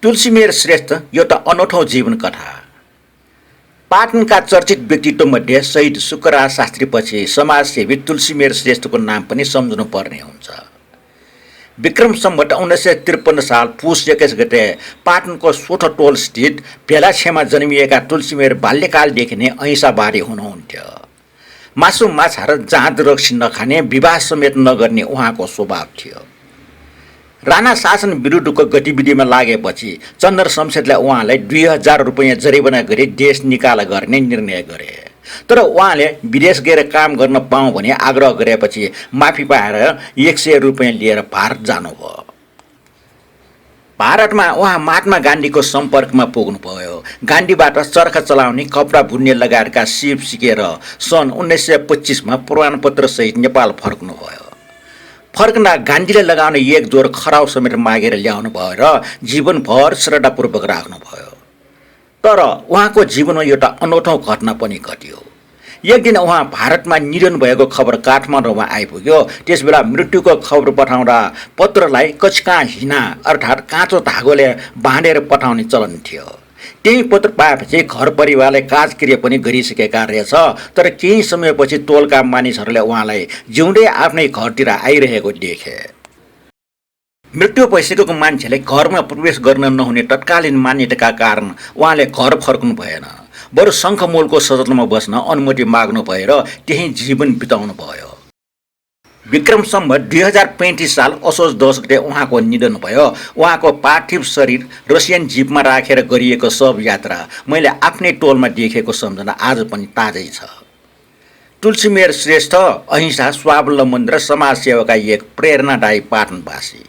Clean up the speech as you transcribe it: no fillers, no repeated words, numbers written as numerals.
तुलसीमेर श्रेष्ठ एउटा अनौठो जीवन कथा। पाटनका चर्चित व्यक्तित्वमध्ये शहीद शुक्रराज शास्त्रीपछि समाजसेवी तुलसीमेर श्रेष्ठको नाम पनि सम्झनु पर्ने हुन्छ। विक्रम सम्वत 1953 साल पुष 21 गते पाटनको सोठटोल स्थित भेलाछेमा जन्मिएका तुलसीमेर बाल्यकालदेखि नै अहिंसावादी हुनुहुन्थ्यो। मासु माछा र जाँद रक्सी नखाने, विवाह समेत नगर्ने उहाँको स्वभाव थियो। राणा शासन विरुद्धको गतिविधिमा लागेपछि चन्द्र शमशेरले उहाँलाई 2000 रुपैयाँ जरिवाना गरी देश निकाला गर्ने निर्णय गरे। तर उहाँले विदेश गएर काम गर्न पाऊँ भने आग्रह गरेपछि माफी पाएर 100 रुपैयाँ लिएर भारत जानुभयो। भारतमा उहाँ महात्मा गान्धीको सम्पर्कमा पुग्नुभयो। गान्धीबाट चरखा चलाउने, कपडा बुन्ने लगायतका सिप सिकेर सन् 1925मा प्रमाणपत्र सहित नेपाल फर्कनुभयो। फर्कँदा गान्धीले लगाउने एक जोर खराउ समेत मागेर ल्याउनु भयो र जीवनभर श्रद्धापूर्वक राख्नुभयो। तर उहाँको जीवनमा एउटा अनौठो घटना पनि घट्यो। एक दिन उहाँ भारतमा निधन भएको खबर काठमाडौँमा आइपुग्यो। त्यसबेला मृत्युको खबर पठाउँदा पत्रलाई कचका हिना अर्थात् काँचो धागोले बाँधेर पठाउने चलन थियो। त्यही पत्र पाएपछि घर परिवारले काजक्रिया पनि गरिसकेका रहेछ। तर केही समयपछि टोलका मानिसहरूले उहाँलाई जिउँदै आफ्नै घरतिर आइरहेको देखे। मृत्यु भइसकेको मान्छेले घरमा प्रवेश गर्न नहुने तत्कालीन मान्यताका कारण उहाँले घर फर्कनु भएन। बरु शङ्खमूलको सदनमा बस्न अनुमति माग्नु भएर त्यही जीवन बिताउनु भयो। विक्रम सम्वत 2035 साल असोज 10 गते उहाँको निधन भयो। उहाँको पार्थिव शरीर रसियन जीपमा राखेर गरिएको शव यात्रा मैले आफ्नै टोलमा देखेको सम्झना आज पनि ताजै छ। तुलसीमेर श्रेष्ठ अहिंसा, स्वावलम्बन र समाजसेवाका एक प्रेरणादायी पाटनवासी।